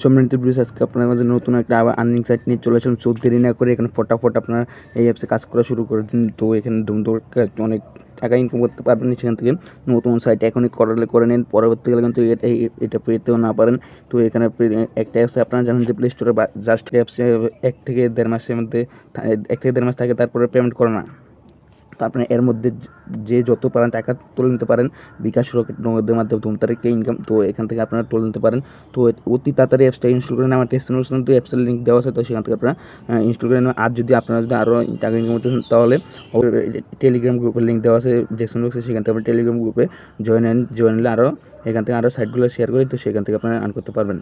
সম্মানিত ভিউয়ার্স, আজকে আপনার মাঝে নতুন একটা আর্নিং সাইট নিয়ে চলে আসলাম। সো দেরি না করে এখানে ফটাফট আপনার এই অ্যাপসে কাজ করা শুরু করে দিন। তো এখানে ধুমধাম অনেক টাকা ইনকাম করতে পারবেন সেখান থেকে। নতুন সাইট এখনই করে নিন, পরবর্তীকালে কিন্তু এটা পেতেও না পারেন। তো এখানে একটা অ্যাপসে আপনারা জানেন যে প্লে স্টোরে জাস্ট অ্যাপসে 1 থেকে 1.5 মাসের মধ্যে 1 থেকে 1.5 মাস থাকে, তারপরে পেমেন্ট করে না। তো আপনি এর মধ্যে যে যত পারেন টাকা তুলে নিতে পারেন বিকাশ, রকেট, নগদের মাধ্যমে ধুমতারিখে ইনকাম। তো এখান থেকে আপনারা তুলে নিতে পারেন। তো অতি তাড়াতাড়ি অ্যাপসটা ইনস্টল করে নেন। আমার ডেসক্রিপশনে তো অ্যাপসের লিঙ্ক দেওয়া আছে, তো সেখান থেকে আপনারা ইনস্টল করে নেন। আর যদি আপনারা আরও টাকা ইনকাম করতে চান তাহলে টেলিগ্রাম গ্রুপের লিঙ্ক দেওয়া আছে ডেসক্রিপশন বক্সে, সেখান থেকে আপনার টেলিগ্রাম গ্রুপে জয়েন হলে আরও এখান থেকে আরও সাইটগুলো শেয়ার করি, তো সেখান থেকে আপনারা আর্ন করতে পারবেন।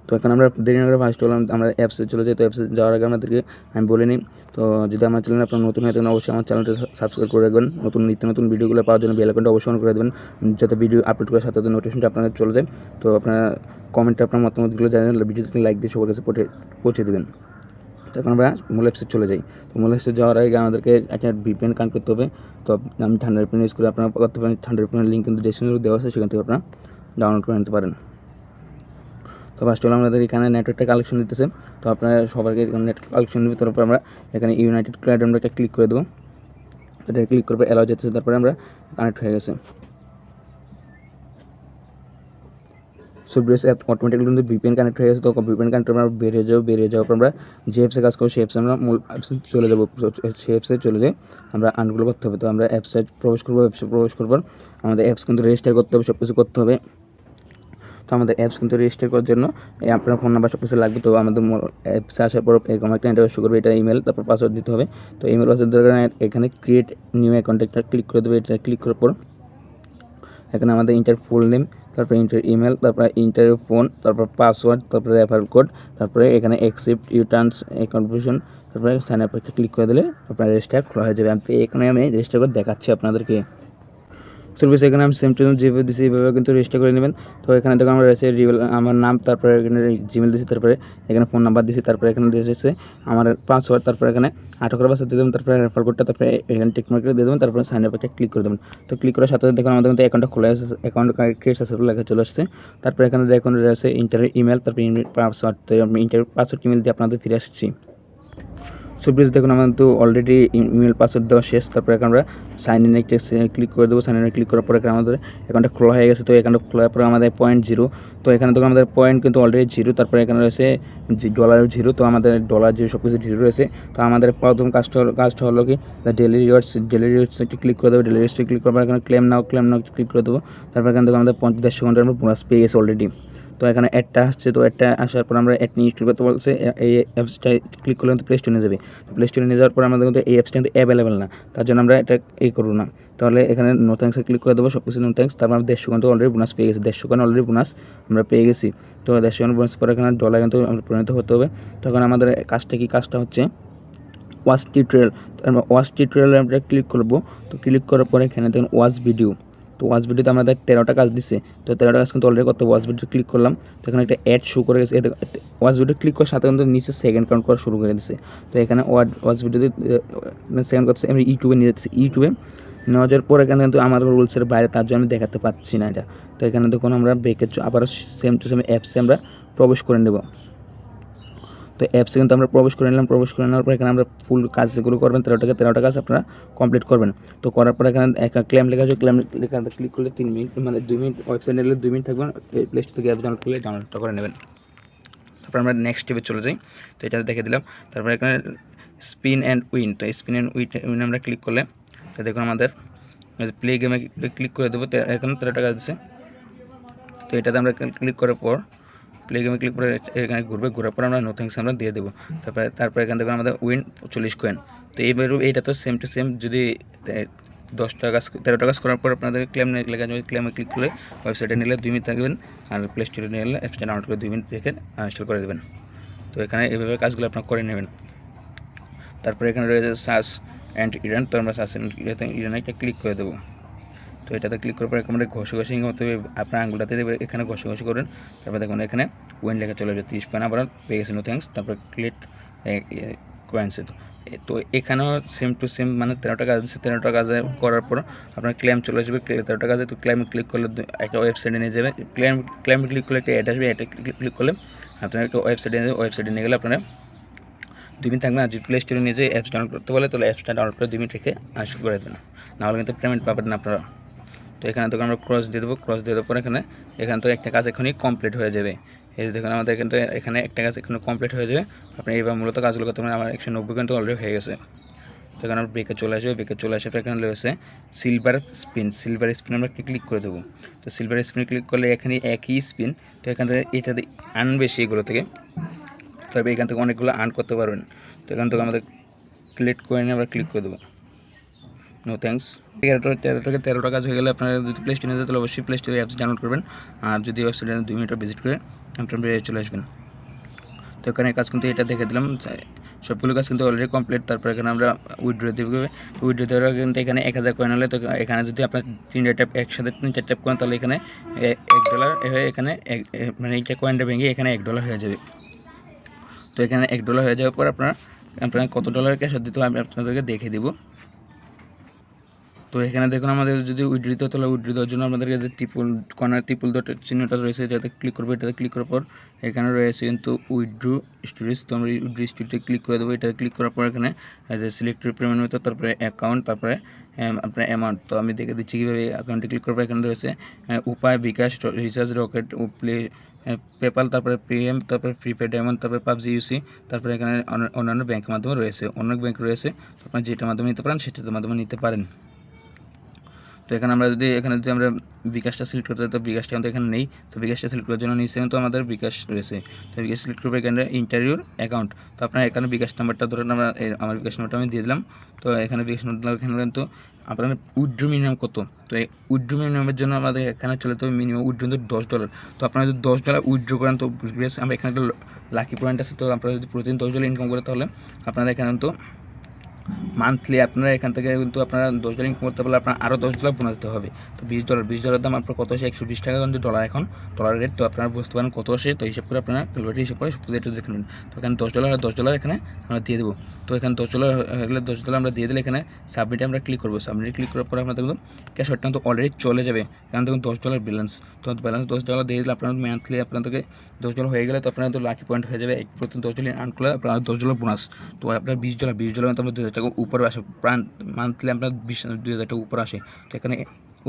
তো এখন আমরা দেরি না করে ফার্স্ট হলাম আমরা অ্যাপসে চলে যাই। তো অ্যাপসে যাওয়ার আগে আপনাদেরকে আমি বলে নিই, তো যদি আমার চ্যানেলে আপনার নতুন হয়ে থাকেন অবশ্যই আমার চ্যানেলটা সাবস্ক্রাইব করে রাখবেন। নিত্য নতুন ভিডিওগুলো পাওয়ার জন্য বেল আইকনটা অবশ্যই অন করে দেবেন, যাতে ভিডিও আপলোড করার সাথে সাথে নোটিফিকেশনটা আপনাদের চলে যায়। তো আপনারা কমেন্টে আপনার মতামতগুলো জানান, ভিডিওতে লাইক দিয়ে সবার কাছে পৌঁছে দেবেন। তো এখন আমরা মূল অ্যাপসে চলে যাই। তো মূল অ্যাপসে যাওয়ার আগে আমাদেরকে একটা VPN কানেক্ট করতে হবে। তো আমি ঠান্ডার VPN ইউজ করে আপনারা করতে পারেন। ঠান্ডার VPN লিঙ্ক কিন্তু ডেসক্রিপশনে দেওয়া আছে, সেখান থেকে আপনারা ডাউনলোড করে নিতে পারেন। তো ফার্স্ট হলো আমাদের এখানে নেটওয়ার্কটা কালেকশন দিতেছে। তো আপনারা সবাইকে নেটওয়ার্ক কালেকশন দেবে, তারপর আমরা এখানে ইউনাইটেড ক্লাউড আমরা একটা ক্লিক করে দেবো। এটা ক্লিক করবে, অ্যালাউ যেতেছে, তারপরে আমরা কানেক্ট হয়ে গেছে। সো ব্রেস অ্যাপ অটোমেটিকলি কিন্তু VPN কানেক্ট হয়ে গেছে। তো VPN কানেক্ট আমরা বেরিয়ে যাওয়ার পর আমরা যে অ্যাপসে কাজ করবো সেই অ্যাপসে আমরা মূল অ্যাপসে চলে যাবো। সেই অ্যাপসে চলে যাই আমরা আর্নগুলো করতে হবে। তো আমরা অ্যাপসে প্রবেশ করবো। অ্যাপসে প্রবেশ করবার আমাদের অ্যাপস কিন্তু রেজিস্টার করতে হবে, সব কিছু করতে হবে। তো আমাদের অ্যাপস কিন্তু রেজিস্টার করার জন্য আপনার ফোন নাম্বার সব কিছু লাগবে। তো আমাদের অ্যাপসে আসার পর এরকম একটা ইন্টারভিউ করবে, এটা ইমেল, তারপর পাসওয়ার্ড দিতে হবে। তো ইমেল পাসওয়ার্ড দেওয়ার এখানে ক্রিয়েট নিউ অ্যাকাউন্ট একটা ক্লিক করে দেবে। এটা ক্লিক করার পর এখানে আমাদের ইন্টার ফুল নেম, তারপরে ইন্টার ইমেল, তারপরে ইন্টার ফোন, তারপর পাসওয়ার্ড, তারপরে রেফার কোড, তারপরে এখানে accept you terms and condition, তারপরে সাইন আপ একটা ক্লিক করে দিলে আপনার রেজিস্টার খোলা হয়ে যাবে। এখানে আমি রেজিস্টার করে দেখাচ্ছি আপনাদেরকে। সার্ভিস এখানে আমি সেম টু যেভাবে দিচ্ছি এইভাবে কিন্তু রেজিস্টার করে নেবেন। তো এখানে দেখো আমরা রয়েছে আমার নাম, তারপরে এখানে জিমেল দিচ্ছি, তারপরে এখানে ফোন নাম্বার দিচ্ছি, তারপরে এখানে দিয়েছে আমার পাসওয়ার্ড, তারপরে এখানে 8 অক্ষরের পাসওয়ার্ড দিয়ে দেবেন, তারপরে রেফার কোডটা, তারপরে এখানে টিক মার্ক দিয়ে দেবেন, তারপরে সাইন আপটা ক্লিক করে দেবেন। তো ক্লিক করার সাথে সাথে দেখুন আমাদের কিন্তু অ্যাকাউন্টটা খোলা আছে, অ্যাকাউন্ট ক্রিয়েট সাকসেসফুল লেখা চলে আসছে। তারপরে এখানে দেখুন রয়েছে ইন্টার ইমেল, তারপরে পাসওয়ার্ড। তো আমি ইন্টার পাসওয়ার্ড ইমেল দিয়ে আপনাদের ফিরে আসছি। সো প্লিজ দেখুন আমাদের তো অলরেডি ইমেল পাসওয়ার্ড দেওয়া শেষ। তারপরে আমরা সাইন ইন একটা ক্লিক করে দেবো। সাইন ইনে ক্লিক করার পরে আমাদের অ্যাকাউন্টটা খোলা হয়ে গেছে। তো অ্যাকাউন্টটা খোলার পরে আমাদের 0.0, তো এখানে দেখুন আমাদের পয়েন্ট কিন্তু অলরেডি 0। তারপরে এখানে রয়েছে $0, তো আমাদের $0 সব কিছু 0 রয়েছে। তো আমাদের প্রথম কাজটা হলো কি ডেলি রিওয়ার্ডস একটু ক্লিক করে দেবো। ডেলি রিওয়ার্ডসটা ক্লিক করার পর এখানে ক্লেম নাও ক্লিক করে দেবো। তারপর এখানে দেখুন আমাদের 50 সেকেন্ডের আমরা বোনাস পেয়ে গেছি অলরেডি। তো এখানে অ্যাডটা আসছে, তো অ্যাডটা আসার পর আমরা অ্যাড নিয়ে ইনস্টল করতে বলছে। এই অ্যাপসটা ক্লিক করলে কিন্তু প্লে স্টোরে নিয়ে যাবে। তো প্লে স্টোরে নিয়ে যাওয়ার পর আমাদের কিন্তু এই অ্যাপসটা কিন্তু অ্যাভেলেবেল না, তার জন্য আমরা এটা করবো না। তাহলে এখানে নো থ্যাঙ্কসে ক্লিক করে দেবো, সব কিছু নো থ্যাঙ্কস। তারপর আমরা 150 কিন্তু অলরেডি বোনাস পেয়ে গেছি। 150 অলরেডি বোনাস আমরা পেয়ে গেছি। তো 150 বোনাস পরে এখানে ডলার কিন্তু আমরা পরিণত হতে হবে। তখন আমাদের কাজটা হচ্ছে ওয়াচ টিউটোরিয়ালে আমরা ক্লিক করবো। তো ক্লিক করার পরে এখানে দেখুন ওয়াচ ভিডিও। তো ওয়াচ ভিডিওতে আমাদের 13টা কাজ দিচ্ছে। তো 13টা কাজ কিন্তু অলরেডি করতে ওয়াচ ভিডিও ক্লিক করলাম। তো এখানে একটা অ্যাড শো করে গেছে। ওয়াচ ভিডিও ক্লিক করার সাথে কিন্তু নিচে সেকেন্ড কাউন্ট করা শুরু করে দিচ্ছে। তো এখানে ওয়াচ ভিডিওতে সেকেন্ড করছে। আমি ইউটিউবে নিয়ে যাচ্ছি। ইউটিউবে নেওয়া যাওয়ার পর এখানে কিন্তু আমার রুলসের বাইরে, তার জন্য আমি দেখাতে পাচ্ছি না এটা। তো এখানে দেখুন আমরা ব্রেকের আবার সেম টু সেম অ্যাপসে আমরা প্রবেশ করে নেব। তো অ্যাপসে কিন্তু আমরা প্রবেশ করে নেওয়ার পর এখানে আমরা ফুল কাজ যেগুলো করবেন 13টা কাজ আপনারা কমপ্লিট করবেন। তো করার পর এখানে একটা ক্লেম লেখা আছে, ক্লেম লেখা ক্লিক করলে 3 মিনিট মানে 2 মিনিট, ওয়েবসাইট নিলে 2 মিনিট থাকবেন। প্লে স্টোর থেকে অ্যাপ ডাউনলোড করলে ডাউনলোডটা করে নেবেন। তারপর আমরা নেক্সট স্টেপে চলে যাই। তো এটা দেখে দিলাম। তারপর এখানে স্পিন অ্যান্ড উইন, তো স্পিন অ্যান্ড উইন আমরা ক্লিক করলে তো দেখুন আমাদের প্লে গেমে ক্লিক করে দেবো। এখানে 13টা কাজ দিচ্ছে। তো এটাতে আমরা ক্লিক করার পর প্লে গেমে ক্লিক করে এখানে ঘোরার পর আমরা নো থ্যাঙ্কস আমরা দিয়ে দেবো। তারপরে এখান থেকে আমাদের উইন 40 কয়েন। তো এইটা তো সেম টু সেম। যদি 13টা কাজ করার পর আপনাদের ক্লেম লেখা যাবে, ক্লেমে ক্লিক করলে ওয়েবসাইটে নিলে 2 মিনিট থাকবেন, আর প্লে স্টোরে নিলে অ্যাপসটা ডাউনলোড করে 2 মিনিট রেখে ইনস্টল করে দেবেন। তো এখানে এইভাবে কাজগুলো আপনারা করে নেবেন। তারপরে এখানে রয়েছে সার্চ অ্যান্ড ইরান, তো আমরা সার্চ অ্যান্ড ইরানে একটা ক্লিক করে দেবো। তো এটাতে ক্লিক করার পর একেবারে ঘষে ঘষে ইনকাম করতে হবে, আপনার আঙুলটাতে এখানে ঘষে ঘষে করবেন, তারপর দেখুন এখানে উইন লেখা চলে যাবে 30 পয়েন্ট, আবার পেয়ে গেছে নো থ্যাঙ্কস, তারপর ক্লিক কয়েন্সে। তো এখানেও সেম টু সেম মানে 13টা কাজ আছে, 13টা কাজে করার পর আপনার ক্লেম চলে আসবে, 13টা কাজে। তো ক্লেম ক্লিক করলে একটা ওয়েবসাইটে নিয়ে যাবে, ক্লেম ক্লিক করলে একটা অ্যাড আসবে, অ্যাডে ক্লিক করলে আপনার একটা ওয়েবসাইটে নিয়ে যাবে, ওয়েবসাইটে নিয়ে গেলে আপনারা 2 মিনিট থাকবেন। আর যদি প্লে স্টোরে নিয়ে যে অ্যাপস ডাউনলোড করতে বলে তাহলে অ্যাপসটা ডাউনলোড করে 2 মিনিট রেখে আনস্টল করে দেবেন, নাহলে কিন্তু পেমেন্ট পাবেন না আপনারা। তো এখানে তো আমরা ক্রস দিয়ে দেবো, ক্রস দিয়ে দেওয়ার পর এখানে তো একটা কাজ এখনই কমপ্লিট হয়ে যাবে। এই যে দেখুন আমাদের এখানে একটা কাজ এখানে কমপ্লিট হয়ে যাবে। আপনি এইবার মূলত কাজগুলো করতে পারেন। আমার 190 কিন্তু অলরেডি হয়ে গেছে। তো এখানে আমরা ব্রেকে চলে আসবে, ব্রেকে চলে আসার পর এখানে রয়েছে সিলভার স্পিন আমরা ক্লিক করে দেবো। তো সিলভার স্পিন ক্লিক করলে এখানে একই স্পিন, তো এখান থেকে এটাতে আর্ন বেশি এগুলো থেকে, তবে এখান থেকে অনেকগুলো আর্ন করতে পারবেন। তো এখান থেকে আমাদের ক্লিক করে নিয়ে আমরা ক্লিক করে দেবো, নো থ্যাঙ্কস। 13টা কাজ হয়ে গেলে আপনারা যদি প্লে স্টোরে যেতে তাহলে অবশ্যই প্লে স্টোরে অ্যাপস ডাউনলোড করবেন। আর যদি ওয়েবসাইটে 2 মিনিট ভিজিট করে আপনারা চলে আসবেন। তো এখানে কাজ কিন্তু এটা দেখে দিলাম, সবগুলো কাজ কিন্তু অলরেডি কমপ্লিট। তারপর এখানে আমরা উইথড্র দেবো, তো উইথড্র দেওয়ার কিন্তু এখানে 1000 কয়েন হলে, তো এখানে যদি আপনার 3টা ট্যাপ একসাথে 3টা ট্যাপ করেন তাহলে এখানে $1 হয়ে এখানে মানে এইটা কয়েনটা ভেঙে এখানে $1 হয়ে যাবে। তো এখানে $1 হয়ে যাওয়ার পর আপনারা কত ডলার ক্যাশ দিতে হবে আমি আপনাদেরকে দেখে দিব। তো এখানে দেখুন আমাদের যদি উইথড্র দিতে হয় তাহলে উইথড্র দেওয়ার জন্য আমাদেরকে যে ট্রিপল ডট চিহ্নটা রয়েছে যাতে ক্লিক করবো, এটাতে ক্লিক করার পর এখানে রয়েছে কিন্তু উইথড্র স্টোরেজ। তো আমরা উইথড্র স্টোরেজে ক্লিক করে দেবো। এটা ক্লিক করার পর এখানে যে সিলেক্টেড পেমেন্ট মেথড, তারপরে অ্যাকাউন্ট, তারপরে আপনার অ্যামাউন্ট। তো আমি দেখে দিচ্ছি কীভাবে অ্যাকাউন্টে ক্লিক করবো। এখানে রয়েছে উপায়, বিকাশ, রিচার্জ, রকেট, প্লে, পেপাল, তারপরে পেএম, তারপরে প্রিপেড অ্যামাউন্ট, তারপরে পাবজি ইউসি, তারপরে এখানে অন্যান্য ব্যাংকের মাধ্যমে রয়েছে, অনেক ব্যাংক রয়েছে। তো আপনার যেটার মাধ্যমে নিতে পারেন সেটার মাধ্যমে নিতে পারেন। তো এখানে আমরা বিকাশটা সিলেক্ট করতে চাই, তো বিকাশটা আমাদের এখানে নেই। তো বিকাশটা সিলেক্ট করার জন্য নিচে তো আমাদের বিকাশ রয়েছে। তো বিকাশ সিলেক্ট করবো, এখানে ইন্টারভিউর অ্যাকাউন্ট। তো আপনার এখানে বিকাশ নাম্বারটা ধরেন আমার বিকাশ নাম্বারটা আমি দিয়ে দিলাম। তো এখানে বিকাশ নাম্বারটা এখানে কিন্তু আপনার উইথড্র মিনিমাম কত, তো এই উইথড্র মিনিমামের জন্য আমাদের এখানে চলে তো মিনিমাম উইথড্র $10। তো আপনারা যদি $10 উইথড্র করেন তো আমরা এখানে একটা লাকি পয়েন্ট আছে। তো আপনারা যদি প্রতিদিন $10 ইনকাম করে তাহলে আপনারা এখানে তো মান্থলি আপনারা এখান থেকে কিন্তু আপনারা $10 ইনকাম করতে পারলে আপনার আরও $10 বোনাস দিতে হবে। তো $20 দাম আপনার কত আসে, 120 টাকা কিন্তু ডলার, এখন ডলার রেট। তো আপনারা বুঝতে পারেন কত আসে, তো হিসাব করে আপনারা ক্যালকুলেটর হিসাব করে সব এটা দেখে নেবেন। তো এখানে $10 এখানে আমরা দিয়ে দেবো। তো এখানে $10 হয়ে গেলে $10 আমরা দিয়ে দিলে এখানে সাবমিটে আমরা ক্লিক করবো। সাবমিটে ক্লিক করার পরে আপনার দেখুন ক্যাশ আউটটা তো অলরেডি চলে যাবে। এখানে দেখুন $10 ব্যালেন্স, তো ব্যালেন্স $10 দিয়ে দিলে আপনার মান্থলি আপনাদেরকে $10 হয়ে গেলে তো আপনার তো লাকি পয়েন্ট হয়ে যাবে। প্রতি $10 আর্ন করলে আপনার $10 বোনাস। তো আপনার $20 তো আপনার 2000 টাকা উপরে আসে, মান্থলি আপনার 2000 টাকা উপর আসে। তো এখানে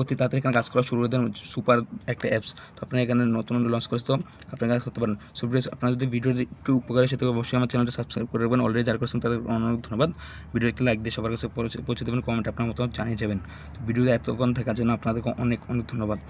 অতি তাড়াতাড়ি এখানে কাজ করা শুরু করে দেন, সুপার একটা অ্যাপস। তো আপনি এখানে নতুন লঞ্চ করতে তো আপনি কাজ করতে পারেন। সো প্লিজ আপনার যদি ভিডিও একটু উপকারের সাথে অবশ্যই আমার চ্যানেলটা সাবস্ক্রাইব করে দেবেন। অলরেডি যারা করছেন তাদের অনেক ধন্যবাদ। ভিডিওটি লাইক দিয়ে সবার কাছে পৌঁছে দেবেন, কমেন্ট আপনার মতো জানিয়ে যাবেন। তো ভিডিওতে এতক্ষণ থাকার জন্য আপনাদেরকে অনেক অনেক ধন্যবাদ।